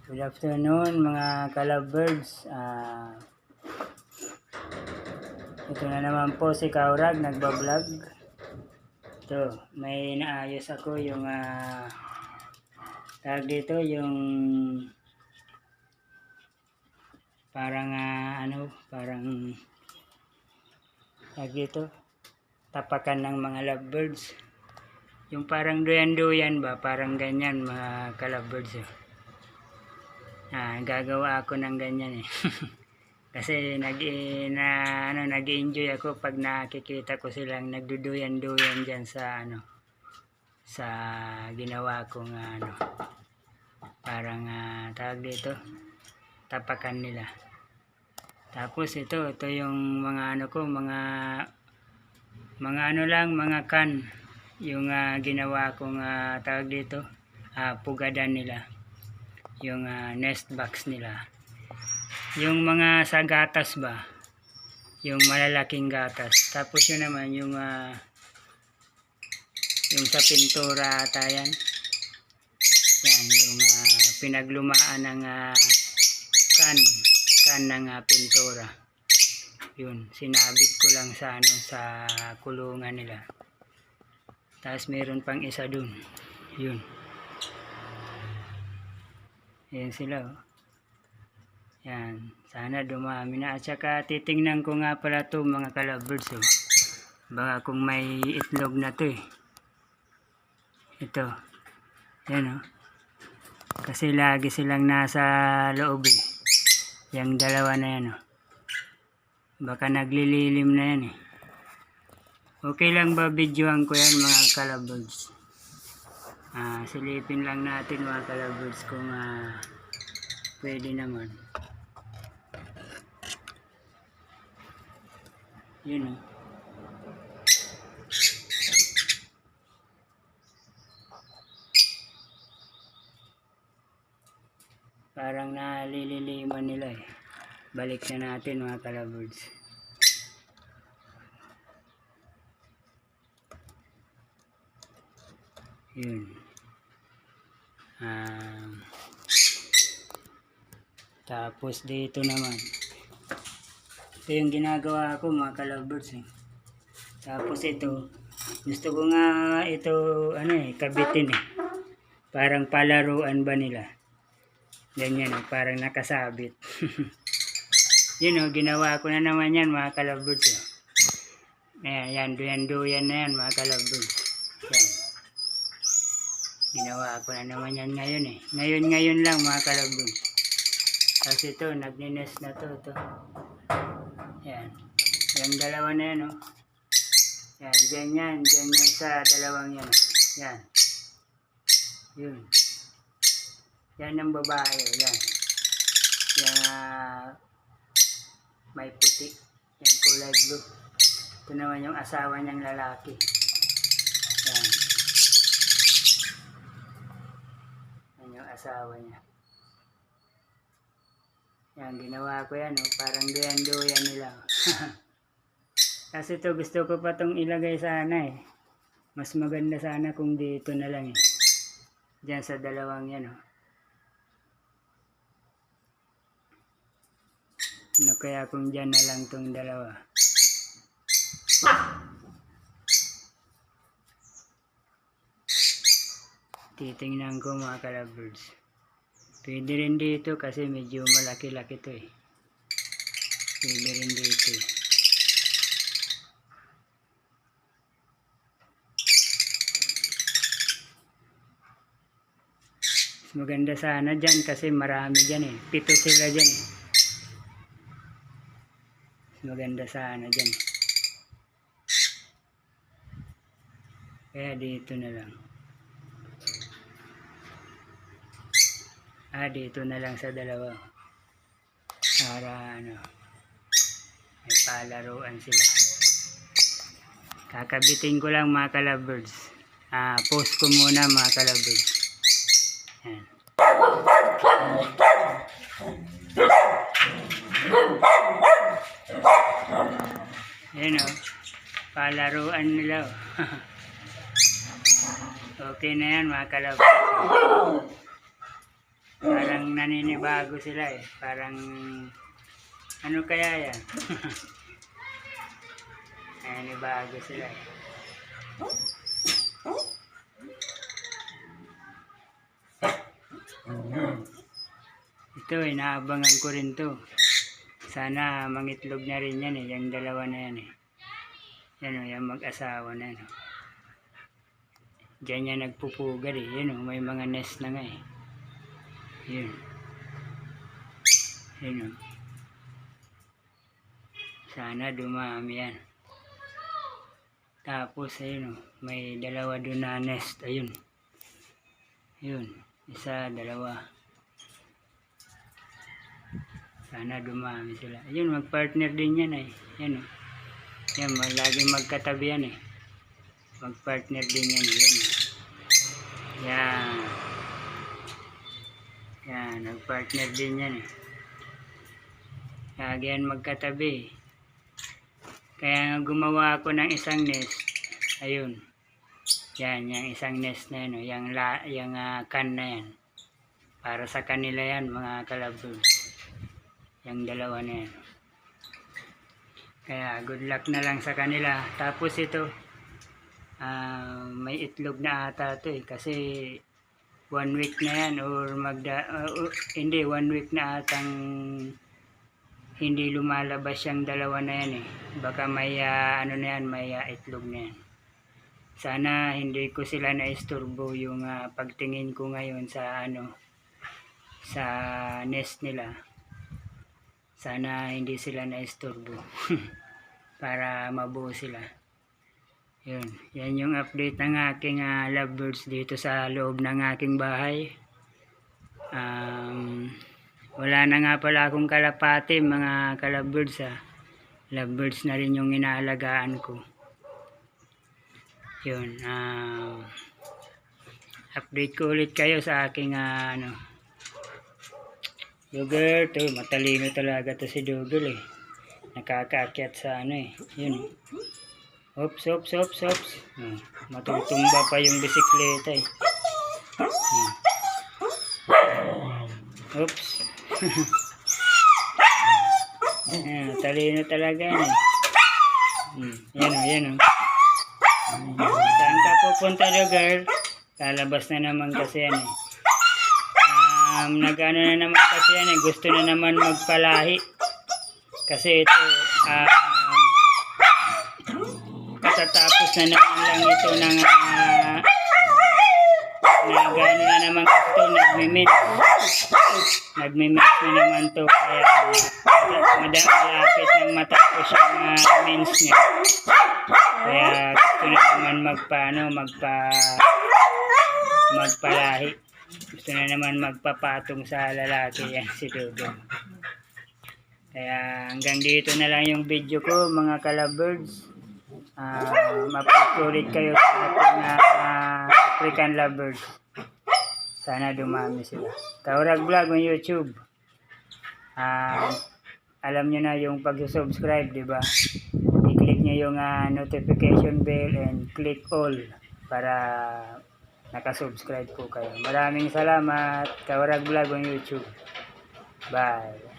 Good afternoon mga ka-lovebirds. Ito na naman po si Kaurag nagbablog. Ito, may naayos ako yung tag dito yung parang parang tag dito tapakan ng mga lovebirds. Yung parang duyan-duyan ba, parang ganyan mga ka-lovebirds. Gagawa ako ng ganyan eh. Kasi nag-enjoy ako pag nakikita ko silang nagduduyan-duyan diyan sa sa ginawa kong parang tawag dito tapakan nila. Tapos ito yung mga mga kan yung ginawa kong tawag dito pugadan nila, yung nest box nila, yung mga sa gatas ba, yung malalaking gatas. Tapos yun naman yung sa pintura yan, yung pinaglumaan ng kan ng pintura. Yun, sinabit ko lang sa sa kulungan nila. Tapos meron pang isa dun. Yun. Ayan sila oh. Yan, sana dumami na. At saka titingnan ko nga pala to mga ka-lovebirds oh. Baka kung may itlog na to eh. Ito. Yan oh. Kasi lagi silang nasa loob eh. Yang dalawa na yan oh. Baka naglililim na yan eh. Okay lang ba videoan ko yan mga ka-lovebirds? Silipin lang natin mga ka-lovebirds kung pwede naman. Yun oh. Parang nalililiman nila eh. Balik na natin mga ka-lovebirds. Yun. Tapos dito naman. Ito yung ginagawa ko mga ka-lovebirds eh. Tapos ito, gusto ko nga ito kabitin eh. Parang palaruan ba nila. Ganyan eh, parang nakasabit. Yun oh, ginawa ko na naman yan mga ka-lovebirds eh. Ayan, duyan-duyan na yan mga ka-lovebirds. Yan. Ginawa ko na naman yan ngayon eh. Ngayon lang mga ka-lovebirds. Kasi ito, nagninest na to. Yan. Yung dalawa na yan oh. Yan, ganyan sa dalawang yan. Yan. Yun. Yan ang babae. Yan. Yan may puti. Yan, kulay blue. Ito naman yung asawa niyang lalaki. Yan. Yan yung asawa niya. Yan, ginawa ko yan oh. Parang duyan-duyan nila. Kasi ito gusto ko pa itong ilagay sana eh. Mas maganda sana kung dito na lang eh. Diyan sa dalawang yan oh. Ano kaya kung dyan na lang itong dalawa. Titingnan ko mga ka-lovebirds. Pwede rin dito kasi medyo malaki-laki to eh. Pwede rin dito eh. Maganda sana dyan kasi marami dyan eh. 7 sila dyan eh. Maganda sana dyan. Kaya dito na lang. Dito na lang sa dalawa. Para may palaruan sila. Kakabitin ko lang mga ka-lovebirds. Post ko muna mga ka-lovebirds. Yan. Yan o. Palaruan nila o. Okay na yan mga ka-lovebirds. Parang naninibago sila eh. Parang, ano kaya yan? Naninibago sila eh. Ito, inaabangan ko rin to. Sana mangitlog na rin yan eh, yung dalawa na yan eh. Yan o, yung mag-asawa na yan o. Diyan yan nagpupugal eh. Yan o, may mga nest na nga eh. Yun. Yun o. Sana dumami yan. Tapos ayun o, may dalawa doon na nest. Ayun. Yun. Isa, dalawa. Sana dumami sila. Ayun, mag-partner din yan eh. Yan o. Yan, laging magkatabi yan eh. Mag-partner din yan eh. Yan o. Yan. Yan, nag-partner din yan eh. Lagi yan magkatabi. Kaya gumawa ako ng isang nest. Ayun. Yan, yung isang nest na yan o. Yung can na yan. Para sa kanila yan, mga kalabirds. Yung dalawa na yan. Kaya good luck na lang sa kanila. Tapos ito, may itlog na ata ito eh. Kasi 1 week na yan or hindi, 1 week na atang hindi lumalabas yung dalawa na yan eh. Baka may ano na yan, may itlog na yan. Sana hindi ko sila na-isturbo yung pagtingin ko ngayon sa sa nest nila. Sana hindi sila na-isturbo para mabuo sila. Yun. Yan yung update ng aking lovebirds dito sa loob ng aking bahay. Wala na nga pala akong kalapati, mga kalabirds Lovebirds na rin yung inaalagaan ko. Yun. Update ko ulit kayo sa aking Dugger. To, matalino talaga to si Dugger eh. Nakakaakyat sa yun. Oops. Matutumba pa yung bisikleta eh. Oops. Talino talaga yan eh. Yan o. Saan ka pupunta, Dugger? Lalabas na naman kasi yan eh. Nagano na naman kasi yan eh. Gusto na naman magpalahi. Kasi ito, katatapos na naman lang ito ng nagano na naman ito, nagmimix na naman to, kaya malapit nang matapos yung mins niya, kaya gusto na naman magpalahi, gusto na naman magpapatong sa lalaki yan si Dodo. Kaya hanggang dito na lang yung video ko, mga kalabirds. Mapatuloy kayo sa ating African lovebirds. Sana dumami sila. Kaurag Vlog on YouTube. Alam nyo na yung pag-subscribe, diba? I-click nyo yung notification bell and click all para nakasubscribe po kayo. Maraming salamat. Kaurag Vlog on YouTube. Bye.